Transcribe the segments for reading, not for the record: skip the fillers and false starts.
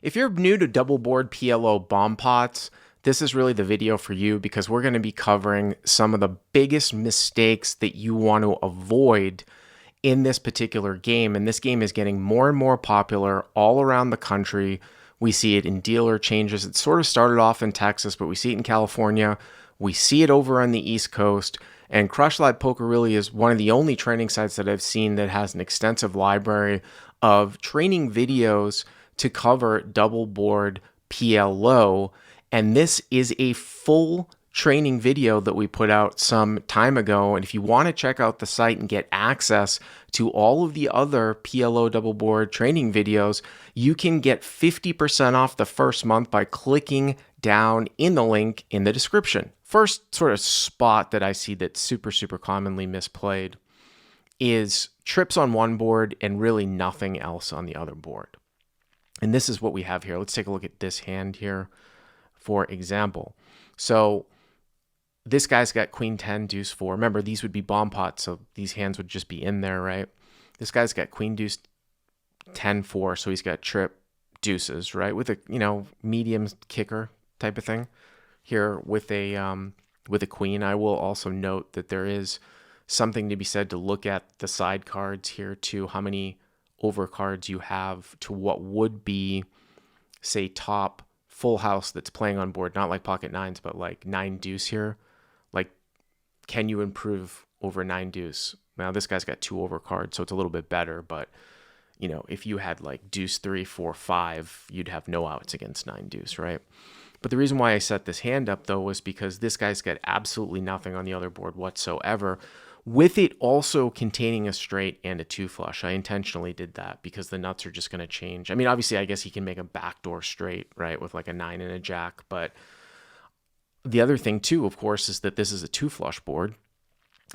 If you're new to double board PLO bomb pots, this is really the video for you because we're going to be covering some of the biggest mistakes that you want to avoid in this particular game. And this game is getting more and more popular all around the country. We see it in dealer changes. It sort of started off in Texas, but we see it in California. We see it over on the East Coast. And Crush Live Poker really is one of the only training sites that I've seen that has an extensive library of training videos to cover double board PLO. And this is a full training video that we put out some time ago. And if you want to check out the site and get access to all of the other PLO double board training videos, you can get 50% off the first month by clicking down in the link in the description. First sort of spot that I see that's super commonly misplayed is trips on one board and really nothing else on the other board. And this is what we have here. Let's take a look at this hand here, for example. So this guy's got queen 10, deuce 4. Remember, these would be bomb pots, so these hands would just be in there, right? This guy's got queen deuce 10, 4, so he's got trip deuces, right? With a, medium kicker type of thing. Here with a queen, I will also note that there is something to be said to look at the side cards here too, how many overcards you have to what would be, say, top full house that's playing on board, not like pocket nines, but like 9 deuce here. Like, can you improve over 9 deuce? Now this guy's got 2 overcards, so it's a little bit better, but if you had like deuce 3, 4, 5, you'd have no outs against 9 deuce, right? But the reason why I set this hand up though was because this guy's got absolutely nothing on the other board whatsoever, with it also containing a straight and a 2 flush. I intentionally did that because the nuts are just going to change. I mean, obviously, I guess he can make a backdoor straight, right, with like a 9 and a jack. But the other thing too, of course, is that this is a 2 flush board.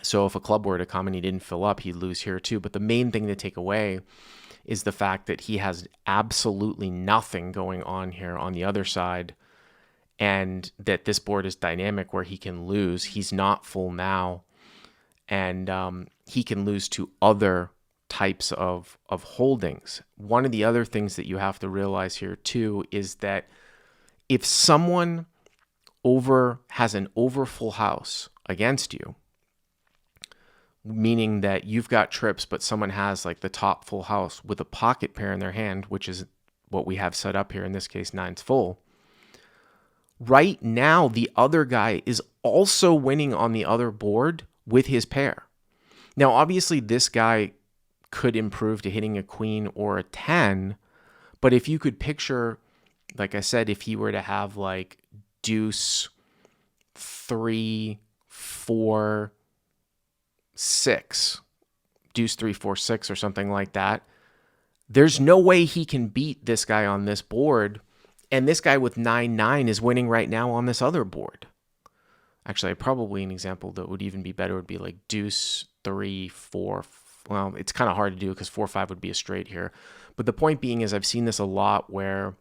So if a club were to come and he didn't fill up, he'd lose here too. But the main thing to take away is the fact that he has absolutely nothing going on here on the other side, and that this board is dynamic where he can lose. He's not full now. And he can lose to other types of holdings. One of the other things that you have to realize here too is that if someone has an over full house against you, meaning that you've got trips, but someone has like the top full house with a pocket pair in their hand, which is what we have set up here, in this case, 9's full. Right now, the other guy is also winning on the other board with his pair. Now, obviously, this guy could improve to hitting a queen or a 10, but if you could picture, like I said, if he were to have like deuce 3, 4, 6, deuce 3, 4, 6, or something like that, there's no way he can beat this guy on this board, and this guy with 9, 9 is winning right now on this other board. Actually, probably an example that would even be better would be like deuce 3, 4. Well, it's kind of hard to do because 4, 5 would be a straight here. But the point being is I've seen this a lot where,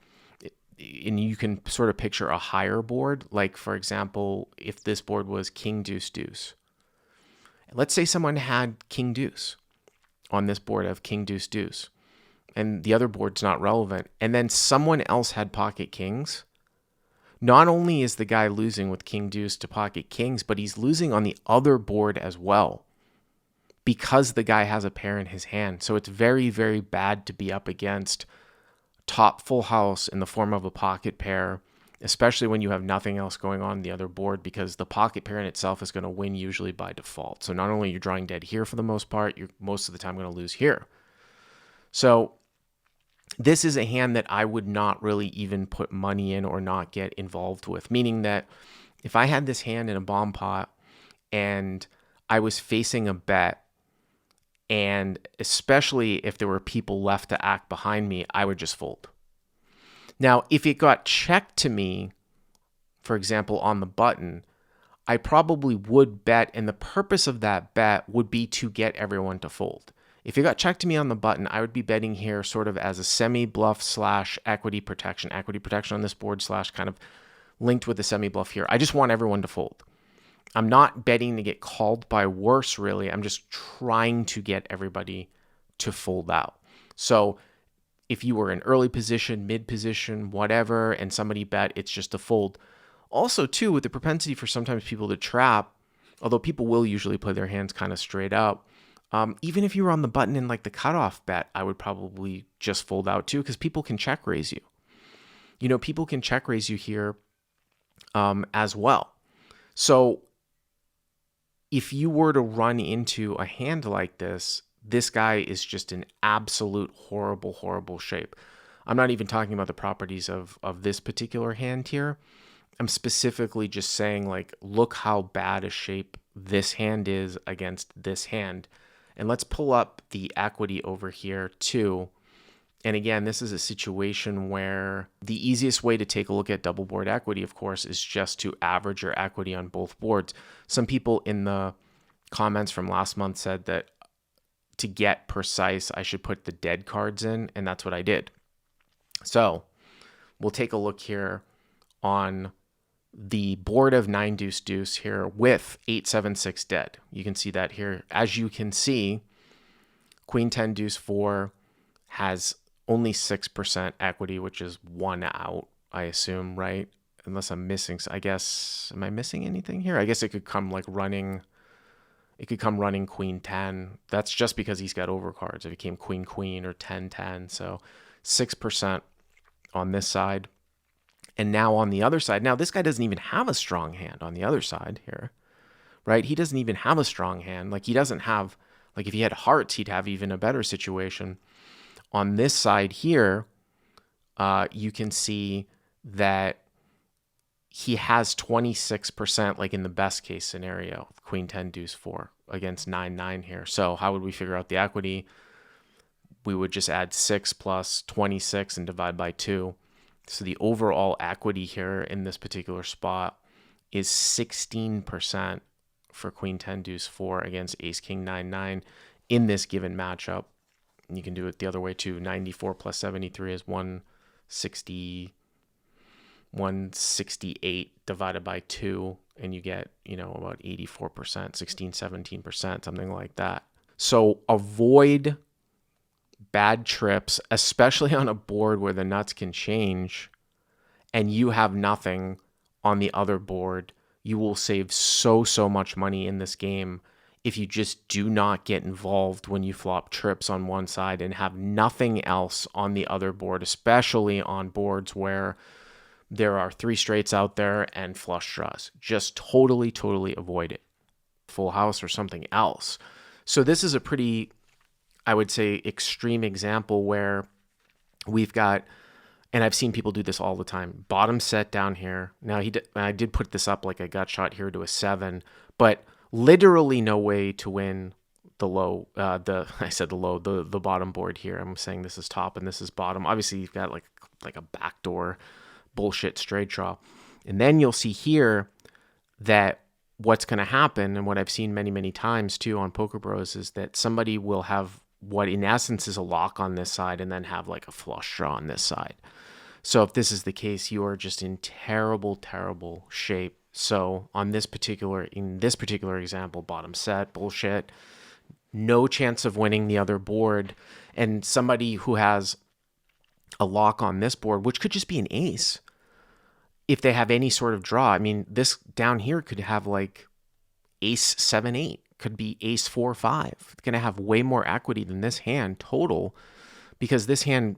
and you can sort of picture a higher board. Like, for example, if this board was king, deuce, deuce. Let's say someone had king, deuce on this board of king, deuce, deuce. And the other board's not relevant. And then someone else had pocket kings. Not only is the guy losing with king deuce to pocket kings, but he's losing on the other board as well because the guy has a pair in his hand. So it's very bad to be up against top full house in the form of a pocket pair, especially when you have nothing else going on the other board, because the pocket pair in itself is going to win usually by default. So not only you're drawing dead here for the most part, you're most of the time going to lose here. So this is a hand that I would not really even put money in or not get involved with, meaning that if I had this hand in a bomb pot and I was facing a bet, and especially if there were people left to act behind me, I would just fold. Now, if it got checked to me, for example, on the button, I probably would bet, and the purpose of that bet would be to get everyone to fold. If it got checked to me on the button, I would be betting here sort of as a semi-bluff / equity protection on this board / kind of linked with the semi-bluff here. I just want everyone to fold. I'm not betting to get called by worse, really. I'm just trying to get everybody to fold out. So if you were in early position, mid position, whatever, and somebody bet, it's just a fold. Also, too, with the propensity for sometimes people to trap, although people will usually play their hands kind of straight up, even if you were on the button in like the cutoff bet, I would probably just fold out too, because people can check raise you. People can check raise you here as well. So if you were to run into a hand like this guy is just an absolute horrible, horrible shape. I'm not even talking about the properties of this particular hand here. I'm specifically just saying, like, look how bad a shape this hand is against this hand. And let's pull up the equity over here too. And again, this is a situation where the easiest way to take a look at double board equity, of course, is just to average your equity on both boards. Some people in the comments from last month said that to get precise, I should put the dead cards in, and that's what I did. So we'll take a look here on the board of 9 deuce deuce here with 8 7 6 dead. You can see that here. As you can see, queen 10 deuce 4 has only 6% equity, which is 1 out, I assume, right? Unless I'm missing, I guess, am I missing anything here? I guess it could come like running, queen 10. That's just because he's got overcards. If it came queen queen or 10 10, so 6% on this side. And now on the other side, now this guy doesn't even have a strong hand on the other side here, right? He doesn't even have a strong hand. Like, he doesn't have, like, if he had hearts, he'd have even a better situation. On this side here, you can see that he has 26%, like in the best case scenario, queen 10 deuce 4 against 9 9 here. So how would we figure out the equity? We would just add 6 plus 26 and divide by 2. So the overall equity here in this particular spot is 16% for queen 10 deuce 4 against ace king 9 9 in this given matchup. You can do it the other way too. 94 plus 73 is 168 divided by 2, and you get, about 84%, 16, 17%, something like that. So avoid bad trips, especially on a board where the nuts can change and you have nothing on the other board. You will save so much money in this game if you just do not get involved when you flop trips on one side and have nothing else on the other board, especially on boards where there are 3 straights out there and flush draws. Just totally avoid it. Full house or something else. So this is a pretty, I would say, extreme example where we've got, and I've seen people do this all the time, bottom set down here. Now I did put this up like a gut shot here to a 7, but literally no way to win the low, the bottom board here. I'm saying this is top and this is bottom. Obviously you've got like a backdoor bullshit straight draw. And then you'll see here that what's going to happen, and what I've seen many times too on Poker Bros, is that somebody will have what in essence is a lock on this side and then have like a flush draw on this side. So if this is the case, you are just in terrible shape. So in this particular example, bottom set, bullshit, no chance of winning the other board. And somebody who has a lock on this board, which could just be an ace, if they have any sort of draw, I mean, this down here could have like ace 7 8, could be ace 4 5. It's going to have way more equity than this hand total, because this hand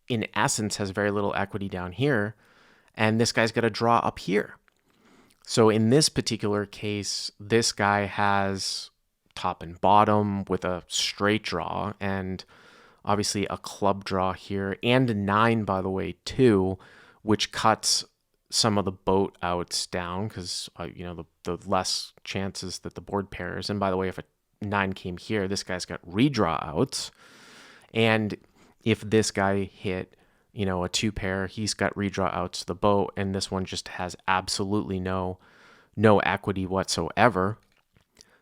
in essence has very little equity down here, and this guy's got a draw up here. So in this particular case, this guy has top and bottom with a straight draw, and obviously a club draw here, and a 9, by the way, too, which cuts some of the boat outs down, because the less chances that the board pairs. And by the way, if a 9 came here, this guy's got redraw outs, and if this guy hit a 2 pair, he's got redraw outs to the boat, and this one just has absolutely no equity whatsoever.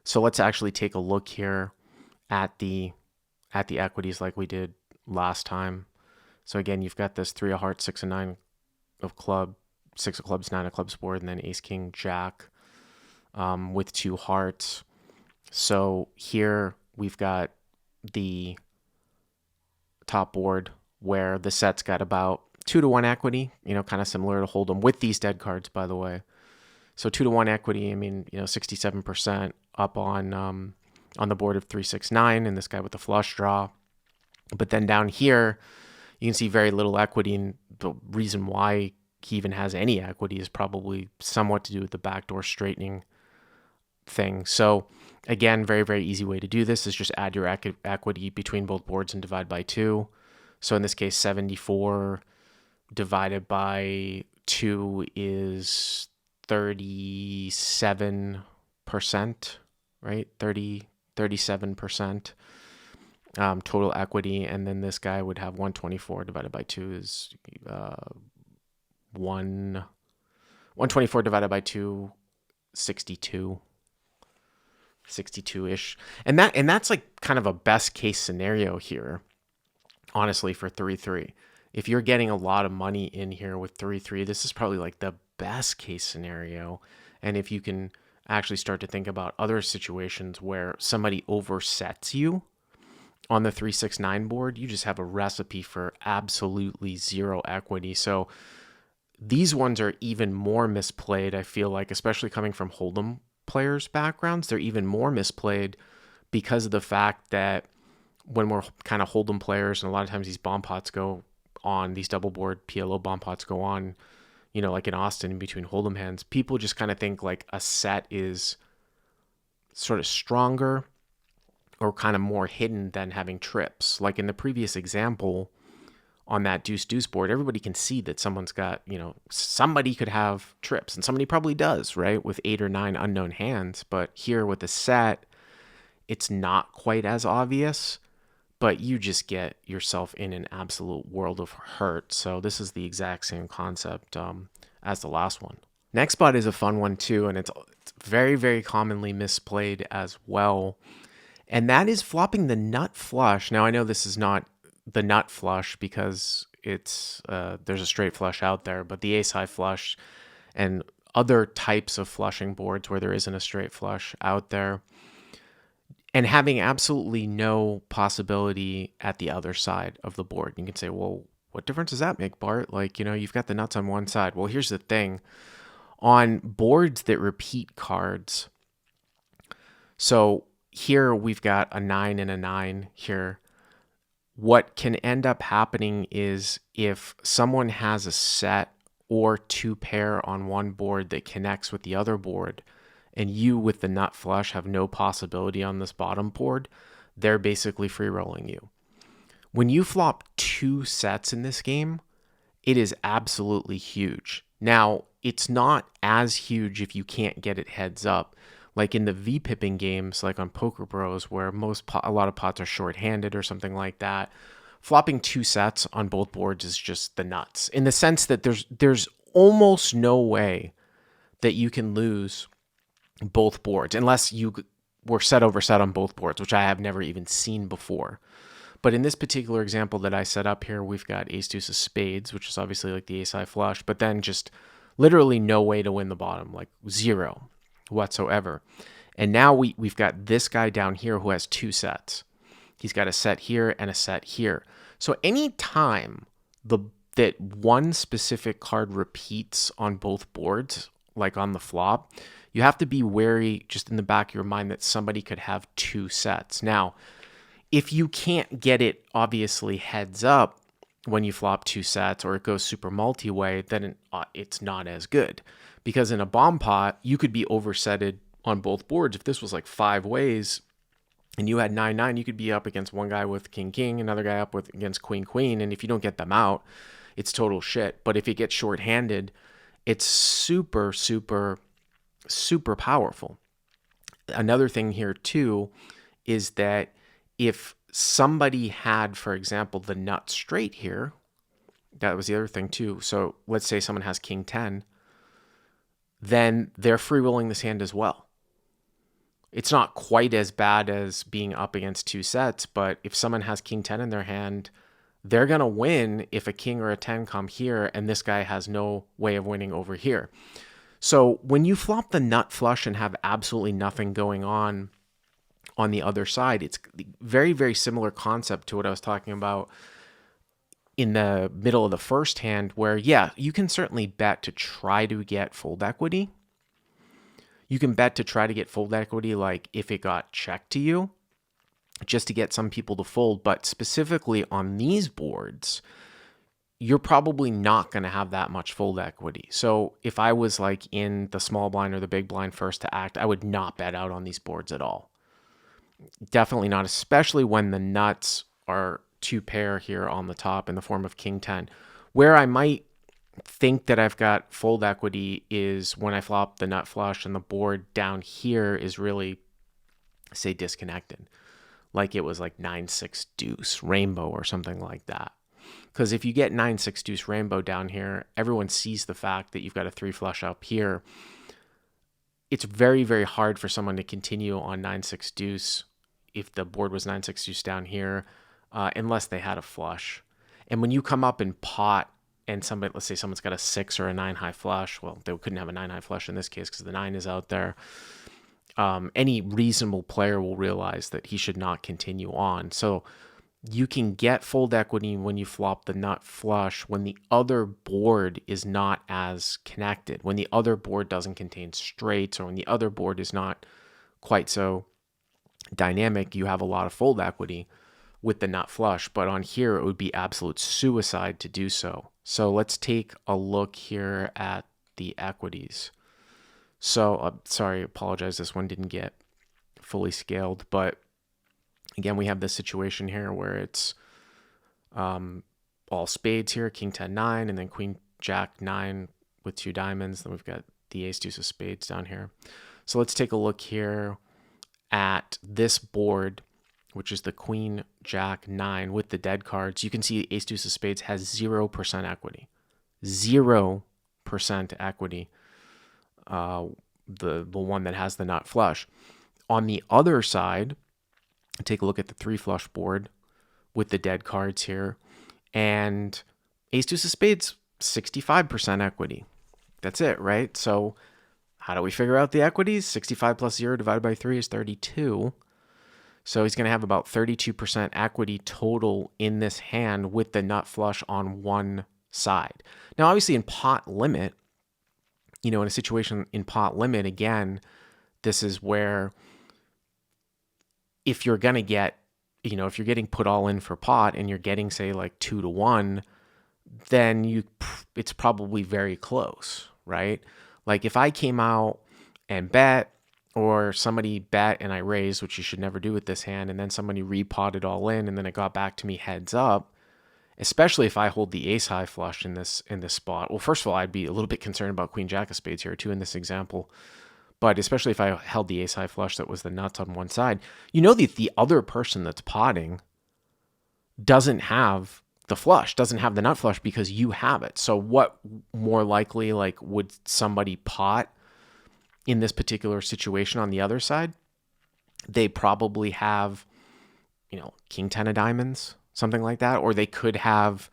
So let's actually take a look here at the equities like we did last time. So again, you've got this 3 of hearts, 6 of 9 of club, 6 of clubs, 9 of clubs board, and then ace king jack with 2 hearts. So here we've got the top board where the set's got about 2-to-1 equity, kind of similar to Hold'em with these dead cards, by the way. So 2-to-1 equity, 67% up on the board of 3-6-9, and this guy with the flush draw. But then down here, you can see very little equity, and the reason why he even has any equity is probably somewhat to do with the backdoor straightening thing. So again, very, very easy way to do this is just add your equity between both boards and divide by 2. So in this case, 74 divided by 2 is 37%, right? 37% total equity. And then this guy would have 124 divided by 2 is 124 divided by 2, 62-ish. And that's like kind of a best case scenario here, honestly, for 3-3. If you're getting a lot of money in here with 3-3, this is probably like the best case scenario. And if you can actually start to think about other situations where somebody oversets you on the 3-6-9 board, you just have a recipe for absolutely zero equity. So these ones are even more misplayed, I feel like, especially coming from Hold'em players' backgrounds. They're even more misplayed because of the fact that when we're kind of Hold'em players, and a lot of times these bomb pots go on, these double board PLO bomb pots go on, like in Austin in between Hold'em hands, people just kind of think like a set is sort of stronger or kind of more hidden than having trips. Like in the previous example on that deuce board, everybody can see that someone's got, somebody could have trips, and somebody probably does, right? With 8 or 9 unknown hands. But here with the set, it's not quite as obvious, but you just get yourself in an absolute world of hurt. So this is the exact same concept as the last one. Next spot is a fun one too, and it's very, very commonly misplayed as well. And that is flopping the nut flush. Now, I know this is not the nut flush because it's there's a straight flush out there, but the ace high flush and other types of flushing boards where there isn't a straight flush out there, and having absolutely no possibility at the other side of the board. You can say, well, what difference does that make, Bart? Like, you've got the nuts on one side. Well, here's the thing. On boards that repeat cards, so here we've got a 9 and a 9 here. What can end up happening is if someone has a set or 2 pair on one board that connects with the other board, and you with the nut flush have no possibility on this bottom board, they're basically free rolling you. When you flop 2 sets in this game, it is absolutely huge. Now, it's not as huge if you can't get it heads up. Like in the V-pipping games, like on Poker Bros, where a lot of pots are short-handed or something like that, flopping 2 sets on both boards is just the nuts. In the sense that there's almost no way that you can lose both boards unless you were set over set on both boards, which I have never even seen before. But in this particular example that I set up here, we've got ace deuce of spades, which is obviously like the ace high flush, but then just literally no way to win the bottom, like zero whatsoever. And now we've got this guy down here who has 2 sets. He's got a set here and a set here. So any time that one specific card repeats on both boards, like on the flop, you have to be wary just in the back of your mind that somebody could have 2 sets. Now, if you can't get it obviously heads up when you flop 2 sets, or it goes super multi-way, then it's not as good. Because in a bomb pot, you could be oversetted on both boards. If this was like 5 ways and you had 9-9, you could be up against one guy with king-king, another guy up against queen-queen, and if you don't get them out, it's total shit. But if it gets short-handed, it's super, super, super powerful. Another thing here too is that if somebody had, for example, the nut straight here, that was the other thing too. So let's say someone has king 10, then they're free rolling this hand as well. It's not quite as bad as being up against 2 sets, but if someone has king 10 in their hand, they're going to win if a king or a 10 come here and this guy has no way of winning over here. So when you flop the nut flush and have absolutely nothing going on the other side, it's very, very similar concept to what I was talking about in the middle of the first hand where, yeah, you can certainly bet to try to get fold equity. You can bet to try to get fold equity, like if it got checked to you, just to get some people to fold. But specifically on these boards, you're probably not going to have that much fold equity. So if I was like in the small blind or the big blind first to act, I would not bet out on these boards at all. Definitely not, especially when the nuts are two pair here on the top in the form of king 10. Where I might think that I've got fold equity is when I flop the nut flush and the board down here is really, say, disconnected. Like it was like 9-6 deuce rainbow or something like that. Because if you get 9-6 deuce rainbow down here, everyone sees the fact that you've got a 3 flush up here. It's very, very hard for someone to continue on 9-6 deuce if the board was 9-6 deuce down here, unless they had a flush. And when you come up in pot and somebody, let's say someone's got a 6 or a 9 high flush, well, they couldn't have a 9 high flush in this case because the 9 is out there. Any reasonable player will realize that he should not continue on. So you can get fold equity when you flop the nut flush when the other board is not as connected, when the other board doesn't contain straights, or when the other board is not quite so dynamic. You have a lot of fold equity with the nut flush, but on here it would be absolute suicide to do so. So let's take a look here at the equities. So sorry, apologize, this one didn't get fully scaled, but again, we have this situation here where it's all spades here, king 10 9, and then queen jack 9 with 2 diamonds. Then we've got the ace deuce of spades down here. So let's take a look here at this board, which is the queen jack 9 with the dead cards. You can see ace deuce of spades has 0% equity. 0% equity. The one that has the nut flush. On the other side, take a look at the 3 flush board with the dead cards here, and ace deuce of spades, 65% equity. That's it, right? So how do we figure out the equities? 65 plus 0 divided by 3 is 32. So he's going to have about 32% equity total in this hand with the nut flush on one side. Now, obviously in pot limit, in a situation in pot limit, again, this is where if you're going to get, if you're getting put all in for pot and you're getting, say, like 2-1, then it's probably very close, right? Like if I came out and bet, or somebody bet and I raised, which you should never do with this hand, and then somebody repotted all in and then it got back to me heads up, especially if I hold the ace high flush in this spot. Well, first of all, I'd be a little bit concerned about queen jack of spades here too in this example. But especially if I held the ace high flush that was the nuts on one side, the other person that's potting doesn't have the flush, doesn't have the nut flush because you have it. So what more likely, would somebody pot in this particular situation on the other side? They probably have, king 10 of diamonds, something like that. Or they could have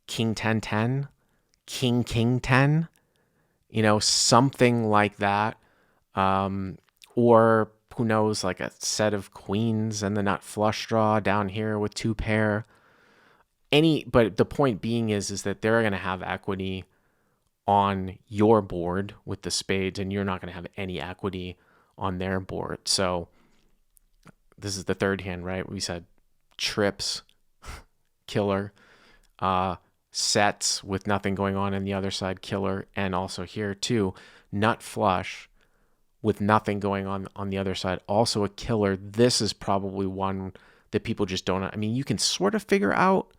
king 10 10, king 10, something like that. Or who knows, like a set of queens and the nut flush draw down here with 2 pair. But the point being is that they're going to have equity on your board with the spades, and you're not going to have any equity on their board. So this is the third hand, right? We said trips, killer, sets with nothing going on the other side, killer, and also here too, nut flush with nothing going on the other side, also a killer. This is probably one that people just don't, you can sort of figure out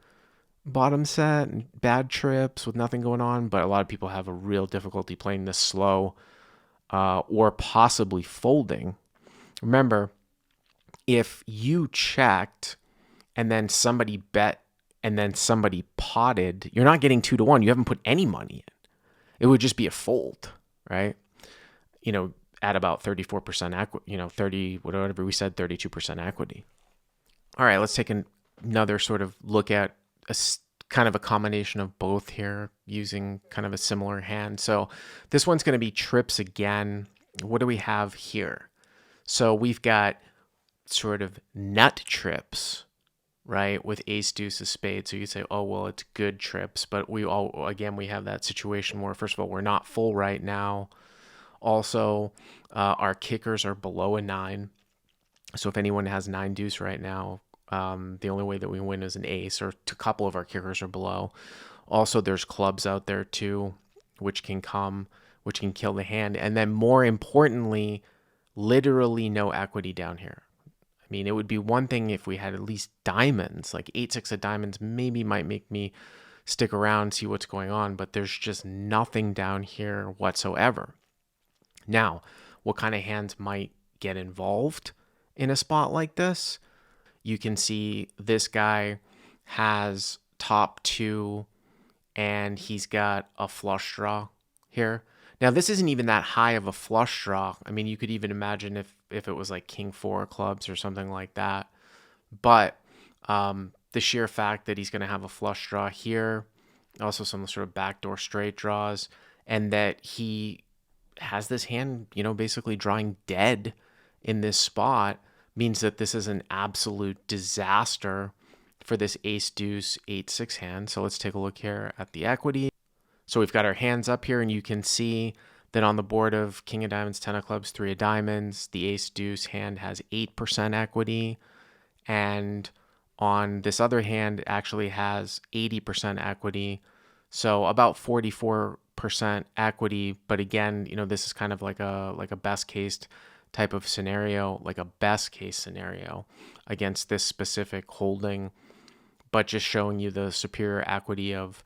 bottom set and bad trips with nothing going on, but a lot of people have a real difficulty playing this slow, or possibly folding. Remember, if you checked and then somebody bet and then somebody potted, you're not getting 2-1. You haven't put any money in. It would just be a fold, right? At about 34% equity, whatever we said, 32% equity. All right, let's take another sort of look at kind of a combination of both here using kind of a similar hand. So this one's going to be trips again. What do we have here? So we've got sort of nut trips right, with ace deuce of spades. So you say, oh, well, it's good trips. But we have that situation where, first of all, we're not full right now. Also, our kickers are below a 9. So if anyone has 9 deuce right now, the only way that we win is an ace, or a couple of our kickers are below. Also, there's clubs out there too, which can kill the hand. And then more importantly, literally no equity down here. I mean, it would be one thing if we had at least diamonds, like 8-6 of diamonds maybe might make me stick around, see what's going on, but there's just nothing down here whatsoever. Now, what kind of hands might get involved in a spot like this? You can see this guy has top 2 and he's got a flush draw here. Now, this isn't even that high of a flush draw. I mean, you could even imagine if it was like king 4 clubs or something like that. But the sheer fact that he's going to have a flush draw here, also some sort of backdoor straight draws, and that he has this hand, basically drawing dead in this spot, means that this is an absolute disaster for this ace deuce 8-6 hand. So let's take a look here at the equity. So we've got our hands up here, and you can see that on the board of king of diamonds, 10 of clubs, 3 of diamonds, the ace deuce hand has 8% equity, and on this other hand actually has 80% equity. So about 44% equity, but again, this is kind of like a best case type of scenario, like a best case scenario against this specific holding, but just showing you the superior equity of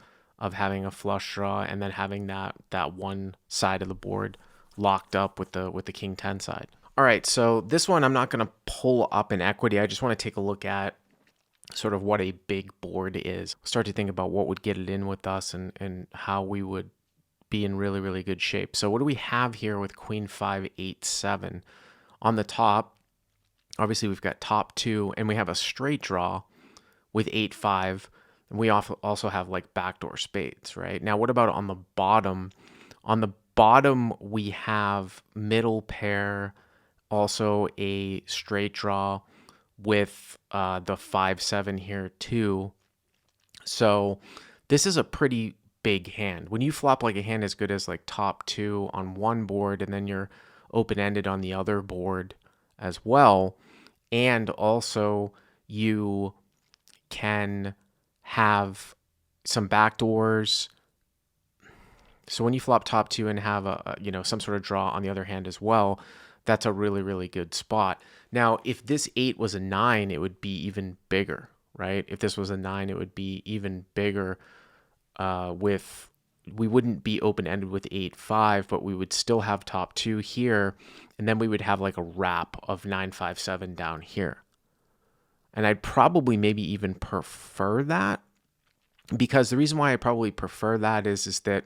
having a flush draw and then having that one side of the board locked up with the king 10 side. All right, so this one I'm not going to pull up in equity. I just want to take a look at sort of what a big board is. Start to think about what would get it in with us and how we would be in really, really good shape. So what do we have here with queen 5, 8, 7? On the top, obviously we've got top 2, and we have a straight draw with 8, 5. And we also have like backdoor spades, right? Now, what about on the bottom? On the bottom, we have middle pair, also a straight draw with the 5, 7 here too. So this is a pretty big hand. When you flop like a hand as good as like top 2 on one board, and then you're open-ended on the other board as well, and also you can have some backdoors. So when you flop top 2 and have some sort of draw on the other hand as well, that's a really, really good spot. Now, if this 8 was a 9, it would be even bigger, right? If this was a 9, it would be even bigger. We wouldn't be open-ended with 8, 5, but we would still have top 2 here, and then we would have like a wrap of 9, 5, 7 down here. And I'd probably maybe even prefer that, because the reason why I probably prefer that is that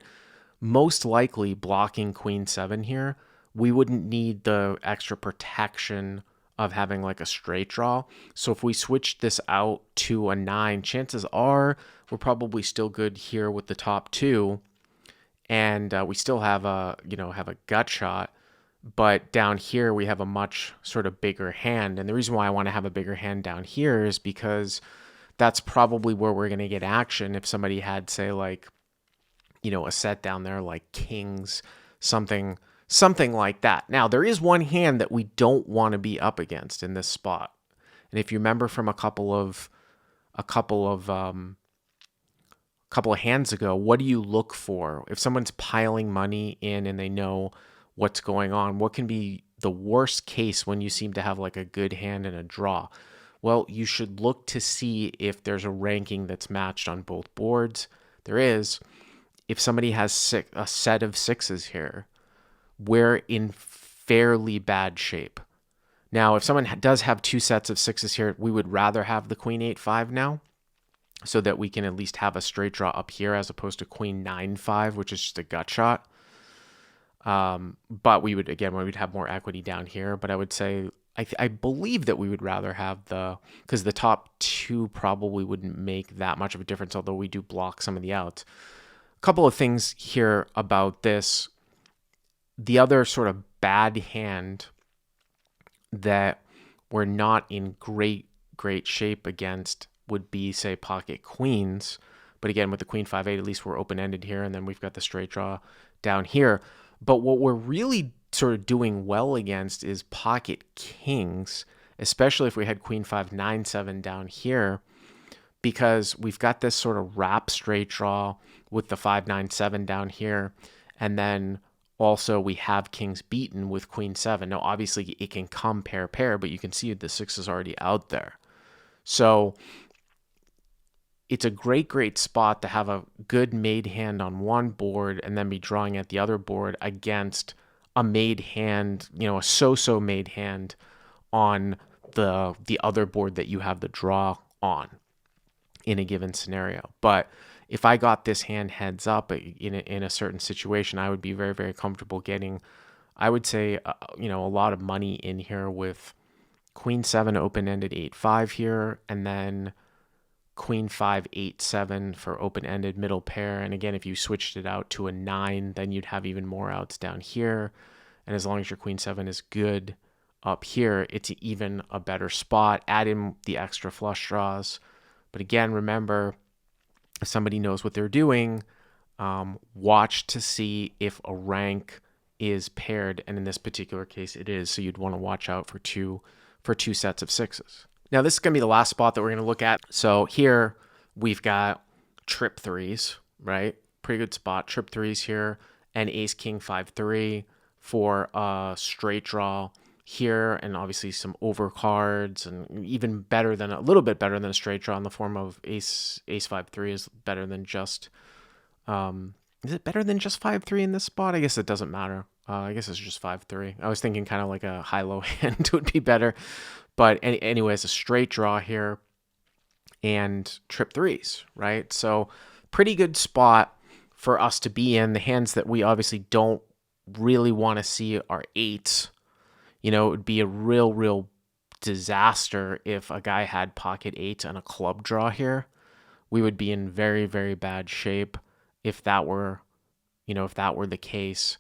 most likely blocking queen 7 here, we wouldn't need the extra protection of having like a straight draw. So if we switch this out to a 9, chances are we're probably still good here with the top 2, and we still have a gut shot. But down here we have a much sort of bigger hand, and the reason why I want to have a bigger hand down here is because that's probably where we're going to get action. If somebody had, say, like, a set down there like kings, something like that. Now, there is one hand that we don't want to be up against in this spot, and if you remember from a couple of hands ago, what do you look for if someone's piling money in and they know what's going on? What can be the worst case when you seem to have like a good hand and a draw? Well, you should look to see if there's a ranking that's matched on both boards. There is. If somebody has a set of 6s here, we're in fairly bad shape. Now, if someone does have 2 sets of 6s here, we would rather have the queen 8, 5 now, so that we can at least have a straight draw up here as opposed to queen 9, 5, which is just a gut shot. But we would have more equity down here. But I would say, I believe that we would rather have because the top 2 probably wouldn't make that much of a difference, although we do block some of the outs. A couple of things here about this. The other sort of bad hand that we're not in great shape against would be, say, pocket queens. But again, with the queen 5-8, at least we're open-ended here, and then we've got the straight draw down here. But what we're really sort of doing well against is pocket kings, especially if we had queen 5-9-7 down here, because we've got this sort of wrap straight draw with the 5-9-7 down here, and then also we have kings beaten with queen 7. Now, obviously, it can come pair, but you can see the 6 is already out there. So it's a great spot to have a good made hand on one board and then be drawing at the other board against a made hand, a so-so made hand on the other board that you have the draw on in a given scenario. But if I got this hand heads up in a certain situation, I would be very comfortable getting, I would say, a lot of money in here with queen 7 open-ended 8-5 here, and then queen 5-8-7 for open-ended middle pair. And again, if you switched it out to a 9, then you'd have even more outs down here. And as long as your queen 7 is good up here, it's even a better spot. Add in the extra flush draws. But again, remember, if somebody knows what they're doing, watch to see if a rank is paired. And in this particular case, it is. So you'd want to watch out for two sets of 6s. Now, this is going to be the last spot that we're going to look at. So here we've got trip 3s, right? Pretty good spot. Trip 3s here, and ace king 5-3 for a straight draw here, and obviously some overcards, and even better than a little bit better than a straight draw in the form of ace 5-3 is better than just is it better than just 5-3 in this spot? I guess it doesn't matter. I guess it's just 5-3. I was thinking kind of like a high-low hand would be better. But anyways, a straight draw here and trip 3s, right? So pretty good spot for us to be in. The hands that we obviously don't really want to see are 8s. It would be a real disaster if a guy had pocket 8s and a club draw here. We would be in very bad shape if that were the case.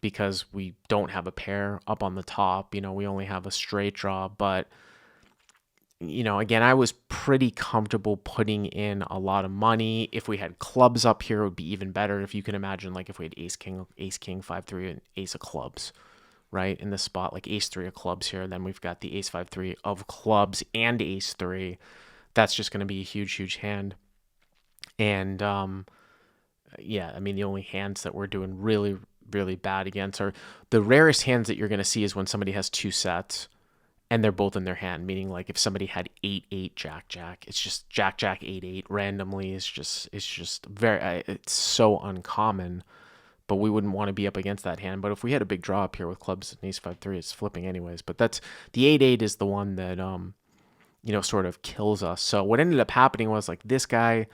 Because we don't have a pair up on the top, we only have a straight draw. But, again, I was pretty comfortable putting in a lot of money. If we had clubs up here, it would be even better. If you can imagine, like if we had ace king 5-3 and ace of clubs, right? In this spot, like ace 3 of clubs here. Then we've got the ace 5-3 of clubs and ace 3. That's just going to be a huge hand. And, yeah, I mean, the only hands that we're doing really bad against are the rarest hands that you're going to see is when somebody has 2 sets and they're both in their hand, meaning like if somebody had 8-8 jack, it's just jack 8-8 randomly. It's just it's so uncommon, but we wouldn't want to be up against that hand. But if we had a big draw up here with clubs and ace 5-3, it's flipping anyways. But that's the 8-8 is the one that sort of kills us. So what ended up happening was like this guy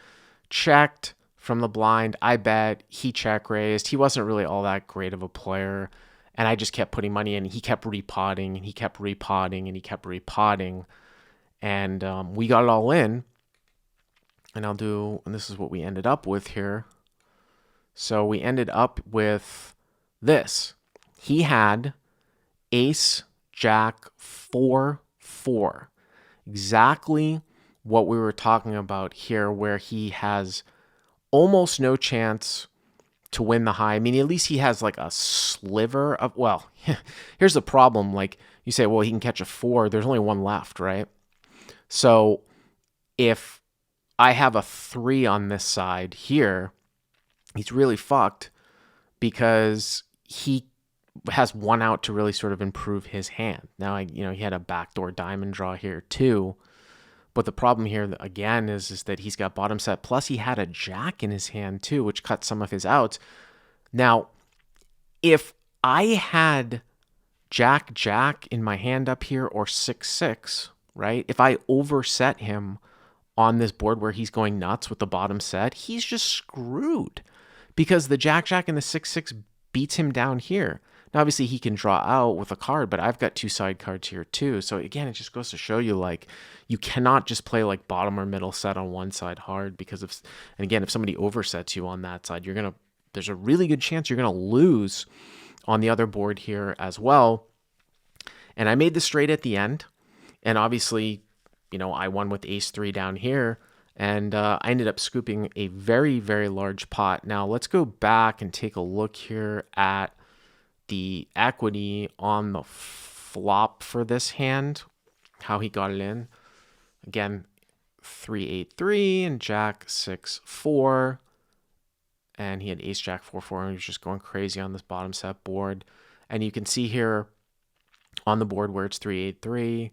checked from the blind. I bet he check raised. He wasn't really all that great of a player. And I just kept putting money in. He kept repotting and he kept repotting and he kept repotting. And we got it all in. And this is what we ended up with here. So we ended up with this. He had ace jack 4-4. Exactly what we were talking about here, where he has almost no chance to win the high. I mean, at least he has like a sliver of, well, here's the problem. Like you say, well, he can catch a 4. There's only one left, right? So if I have a 3 on this side here, he's really fucked because he has one out to really sort of improve his hand. Now, he had a backdoor diamond draw here too. But the problem here, again, is that he's got bottom set. Plus, he had a jack in his hand, too, which cut some of his outs. Now, if I had jack in my hand up here or 6-6, right? If I overset him on this board where he's going nuts with the bottom set, he's just screwed because the jack and the 6-6 beats him down here. Now, obviously, he can draw out with a card, but I've got 2 side cards here too. So again, it just goes to show you, like, you cannot just play like bottom or middle set on one side hard because if somebody oversets you on that side, there's a really good chance you're gonna lose on the other board here as well. And I made the straight at the end, and obviously, I won with ace 3 down here, and I ended up scooping a very, very large pot. Now let's go back and take a look here at the equity on the flop for this hand, how he got it in. Again, 3-8-3 and Jack 6-4. And he had ace Jack 4-4, and he was just going crazy on this bottom set board. And you can see here on the board where it's 3-8-3,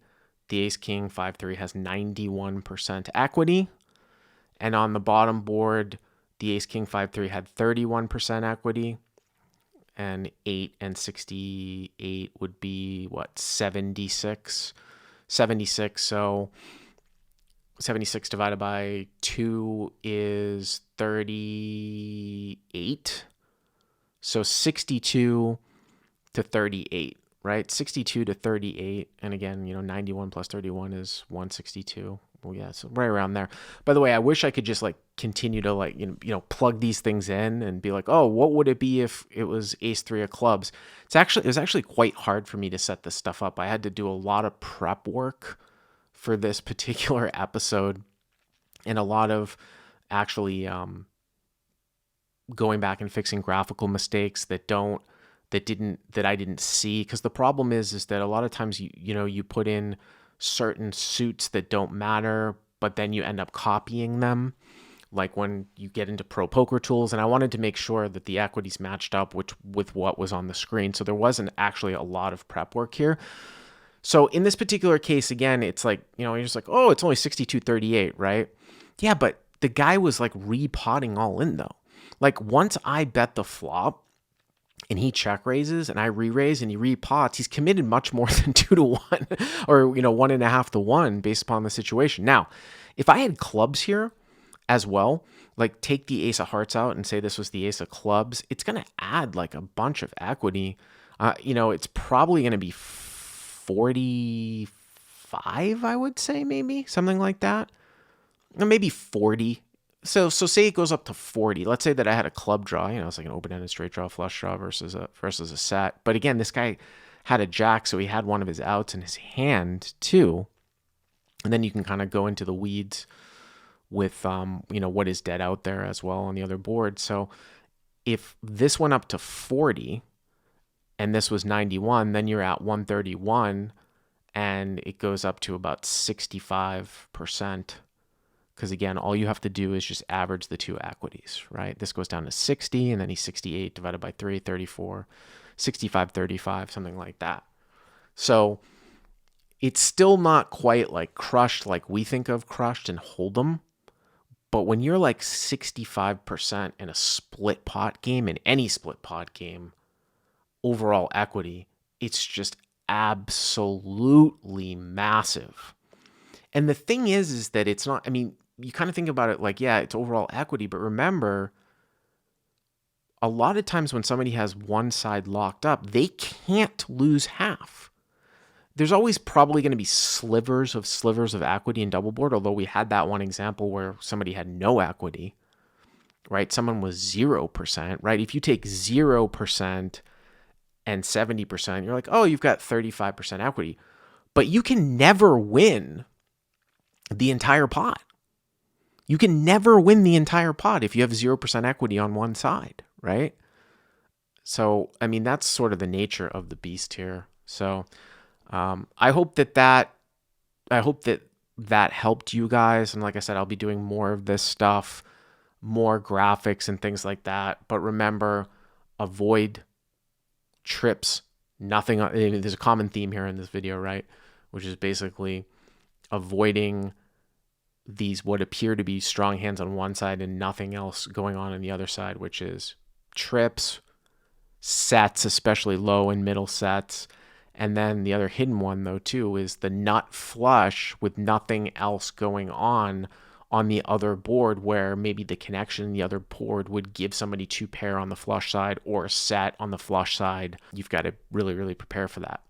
the ace king 5-3 has 91% equity. And on the bottom board, the ace king 5-3 had 31% equity. And 8 and 68 would be what, 76? 76. So 76 divided by 2 is 38. So 62 to 38, right? 62 to 38. And again, 91 plus 31 is 162. Well, yeah, so right around there. By the way, I wish I could just continue to plug these things in and be like, oh, what would it be if it was ace 3 of clubs? It was actually quite hard for me to set this stuff up. I had to do a lot of prep work for this particular episode, and a lot of actually going back and fixing graphical mistakes that I didn't see. Because the problem is that a lot of times you put in certain suits that don't matter, but then you end up copying them, like when you get into Pro Poker Tools. And I wanted to make sure that the equities matched up with what was on the screen, so there wasn't actually a lot of prep work here. So in this particular case, again, it's like, you're just like, oh, it's only 62-38, right? Yeah, but the guy was repotting all in though. Once I bet the flop and he check raises and I re-raise and he repots, he's committed much more than 2-1 or 1.5-1 based upon the situation. Now, if I had clubs here as well, take the ace of hearts out and say this was the ace of clubs, it's going to add a bunch of equity. It's probably going to be 45, I would say, maybe something like that, or maybe 40. So say it goes up to 40. Let's say that I had a club draw, it's like an open-ended straight draw, flush draw versus a set. But again, this guy had a jack, so he had one of his outs in his hand too. And then you can kind of go into the weeds with what is dead out there as well on the other board. So if this went up to 40 and this was 91, then you're at 131, and it goes up to about 65%. Because again, all you have to do is just average the two equities, right? This goes down to 60, and then he's 68 divided by 3, 34, 65, 35, something like that. So it's still not quite crushed like we think of crushed and hold'em. But when you're 65% in a split pot game, in any split pot game, overall equity, it's just absolutely massive. And the thing is that it's not, you kind of think about it yeah, it's overall equity, but remember, a lot of times when somebody has one side locked up, they can't lose half. There's always probably going to be slivers of equity in double board, although we had that one example where somebody had no equity, right? Someone was 0%, right? If you take 0% and 70%, you're like, oh, you've got 35% equity. But you can never win the entire pot. You can never win the entire pot if you have 0% equity on one side, right? So, that's sort of the nature of the beast here. So, I hope that helped you guys. And like I said, I'll be doing more of this stuff, more graphics and things like that. But remember, avoid trips. Nothing. There's a common theme here in this video, right? Which is basically avoiding these what appear to be strong hands on one side and nothing else going on the other side, which is trips, sets, especially low and middle sets. And then the other hidden one, though, too, is the nut flush with nothing else going on the other board, where maybe the connection in the other board would give somebody two pair on the flush side or a set on the flush side. You've got to really, really prepare for that.